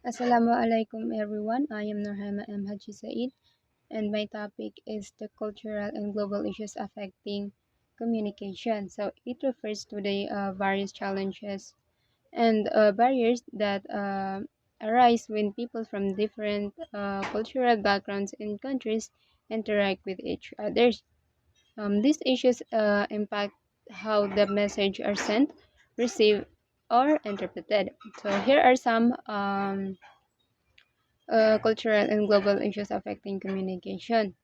Assalamualaikum everyone. I am Nurhama M. Haji Said, and my topic is the cultural and global issues affecting communication. So it refers to the various challenges and barriers that arise when people from different cultural backgrounds and countries interact with each other. These issues impact how the message are sent, received, or interpreted. So here are some cultural and global issues affecting communication.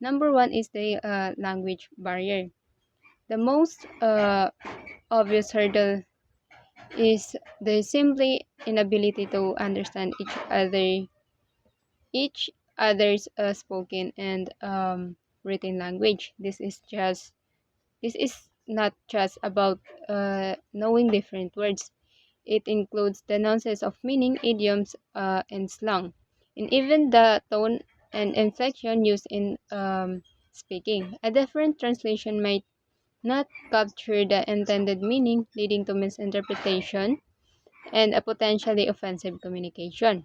Number one is the language barrier. The most obvious hurdle is the simply inability to understand each other's spoken and written language. This is not just about knowing different words. It includes the nuances of meaning, idioms, and slang, and even the tone and inflection used in speaking. A different translation might not capture the intended meaning, leading to misinterpretation and a potentially offensive communication.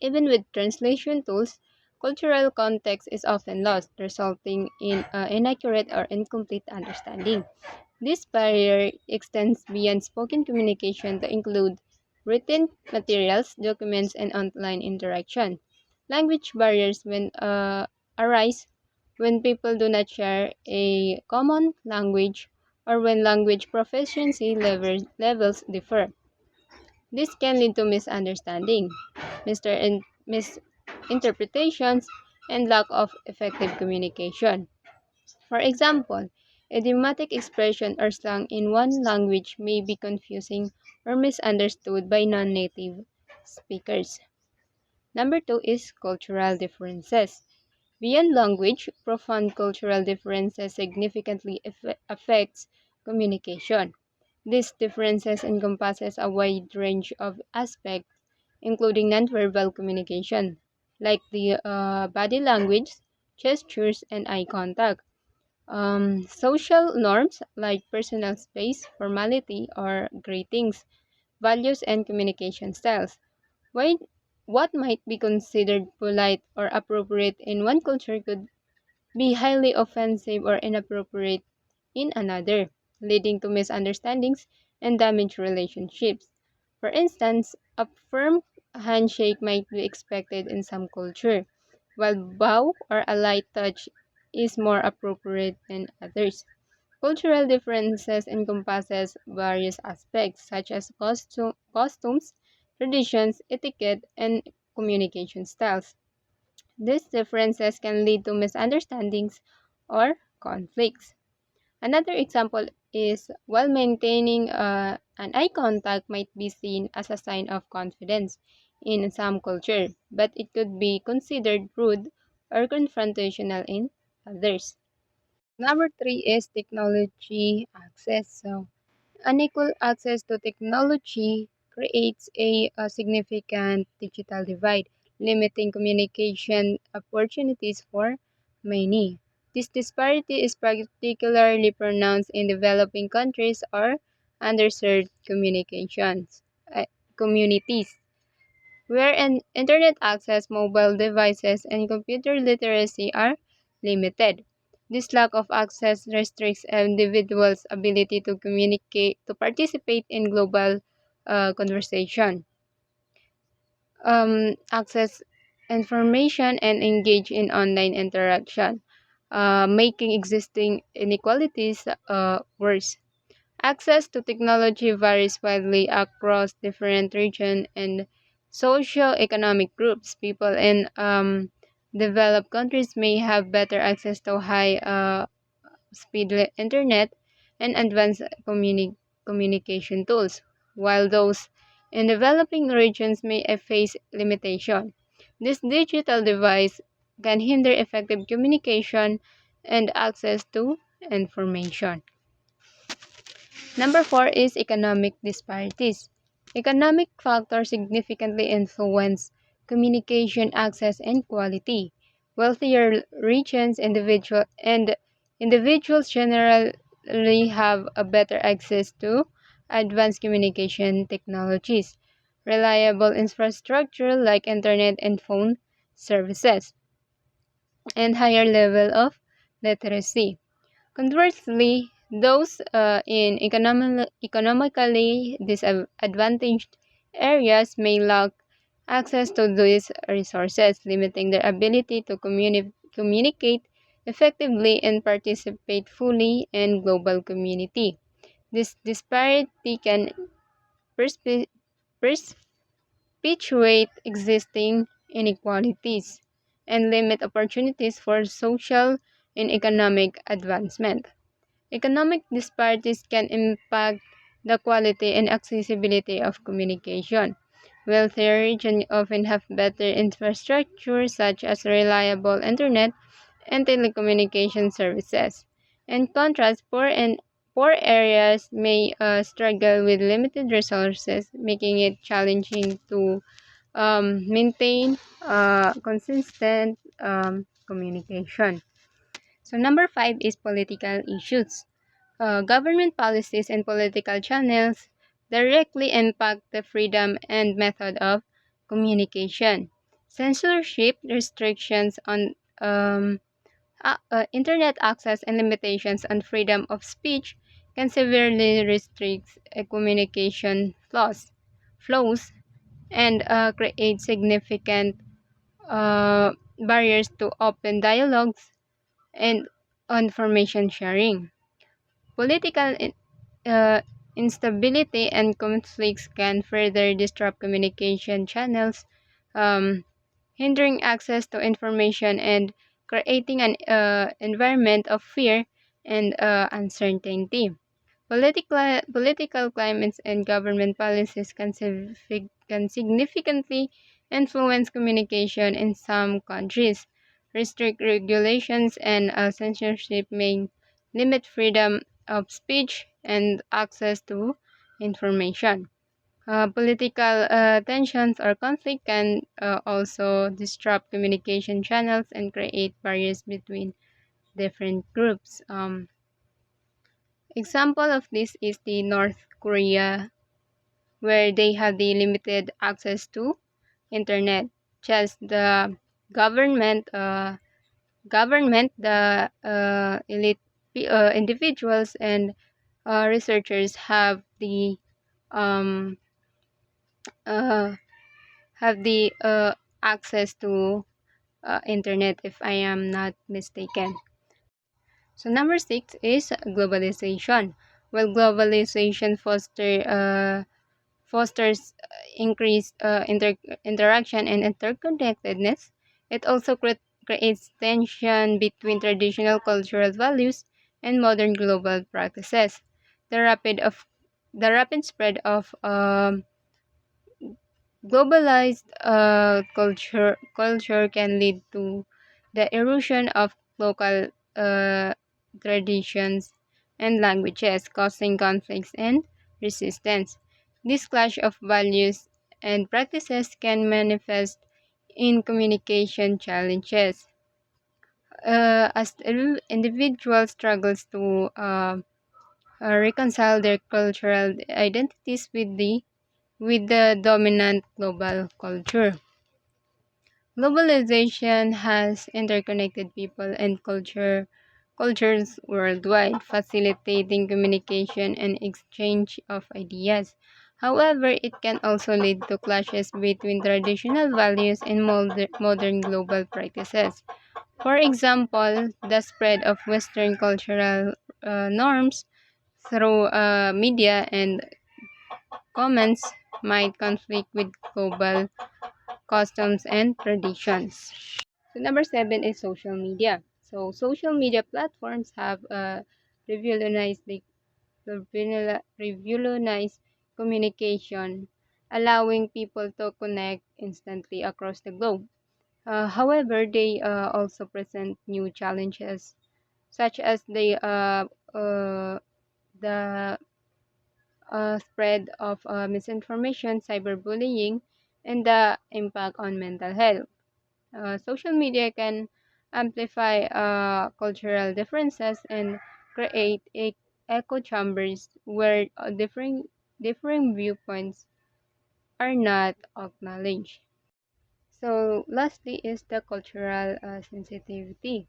Even with translation tools, cultural context is often lost, resulting in inaccurate or incomplete understanding. This barrier extends beyond spoken communication to include written materials, documents, and online interaction. Language barriers arise when people do not share a common language or when language proficiency levels differ. This can lead to misunderstanding, misinterpretations, and lack of effective communication. For example, idiomatic expression or slang in one language may be confusing or misunderstood by non-native speakers. Number two is cultural differences. Beyond language, profound cultural differences significantly affects communication. These differences encompasses a wide range of aspects, including nonverbal communication, like the body language, gestures, and eye contact. Social norms like personal space, formality, or greetings, values, and communication styles. Why, what might be considered polite or appropriate in one culture could be highly offensive or inappropriate in another, leading to misunderstandings and damaged relationships. For instance, a firm handshake might be expected in some culture, while bow or a light touch is more appropriate in others. Cultural differences encompasses various aspects such as costumes, traditions, etiquette, and communication styles. These differences can lead to misunderstandings or conflicts. Another example is while maintaining an eye contact might be seen as a sign of confidence in some culture, but it could be considered rude or confrontational in others. Number three is technology access. So, unequal access to technology creates a significant digital divide, limiting communication opportunities for many. This disparity is particularly pronounced in developing countries or underserved communities, where internet access, mobile devices, and computer literacy are limited. This lack of access restricts individuals' ability to communicate, to participate in global conversation, access information, and engage in online interaction, making existing inequalities worse. Access to technology varies widely across different regions and socio-economic groups. People in developed countries may have better access to high speed internet and advanced communication tools, while those in developing regions may face limitation. This digital device can hinder effective communication and access to information. Number four is economic disparities. Economic factors significantly influence communication access and quality. Wealthier regions and individuals generally have a better access to advanced communication technologies. reliable infrastructure like internet and phone services, and higher level of literacy. Conversely, those in economically disadvantaged areas may lack access to these resources, limiting their ability to communicate effectively and participate fully in global community. This disparity can perspe- perpetuate existing inequalities and limit opportunities for social and economic advancement. Economic disparities can impact the quality and accessibility of communication. Wealthier regions often have better infrastructure such as reliable internet and telecommunication services. In contrast, poor areas may struggle with limited resources, making it challenging to maintain consistent communication. So number five is political issues. Government policies and political channels directly impact the freedom and method of communication. Censorship, restrictions on internet access, and limitations on freedom of speech can severely restrict communication flows and create significant barriers to open dialogues and information sharing. Political uh, instability and conflicts can further disrupt communication channels, um, hindering access to information and creating an environment of fear and uncertainty. Political climates and government policies can significantly influence communication in some countries. Restrict regulations and censorship may limit freedom of speech and access to information. Political tensions or conflict can also disrupt communication channels and create barriers between different groups. Example of this is the North Korea, where they have the limited access to internet. Just the government, the elite individuals and researchers um, uh, have the access to internet, if I am not mistaken. So number six is globalization. Well, globalization fosters increased interaction and interconnectedness. It also creates tension between traditional cultural values and modern global practices. The rapid of the rapid spread of globalized culture can lead to the erosion of local traditions and languages, causing conflicts and resistance. This clash of values and practices can manifest in communication challenges. As individual struggles to reconcile their cultural identities with the dominant global culture. Globalization has interconnected people and cultures worldwide, facilitating communication and exchange of ideas. However, it can also lead to clashes between traditional values and modern global practices. For example, the spread of Western cultural norms through media and comments might conflict with global customs and traditions. So number seven is social media. So social media platforms have revolutionized revolutionized communication, allowing people to connect instantly across the globe. However, they also present new challenges, such as the spread of misinformation, cyberbullying, and the impact on mental health. Social media can amplify cultural differences and create echo chambers where differing viewpoints are not acknowledged. So, lastly is the cultural sensitivity.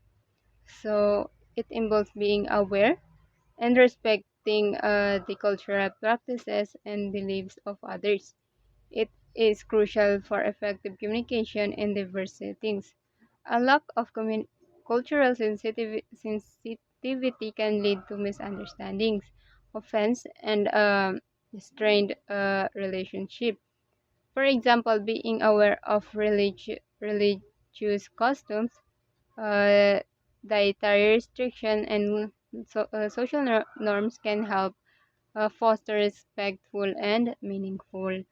So, it involves being aware and respecting the cultural practices and beliefs of others. It is crucial for effective communication in diverse settings. A lack of cultural sensitivity can lead to misunderstandings, offense, and strained relationship. For example, being aware of religious customs, uh, dietary restriction, and social norms can help foster respectful and meaningful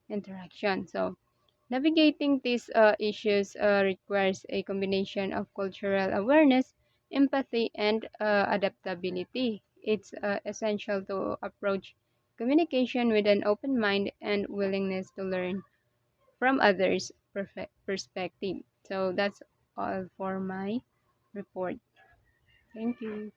interaction. So, navigating these issues requires a combination of cultural awareness, empathy, and adaptability. It's essential to approach communication with an open mind and willingness to learn from others' perspective. So that's all for my report. Thank you.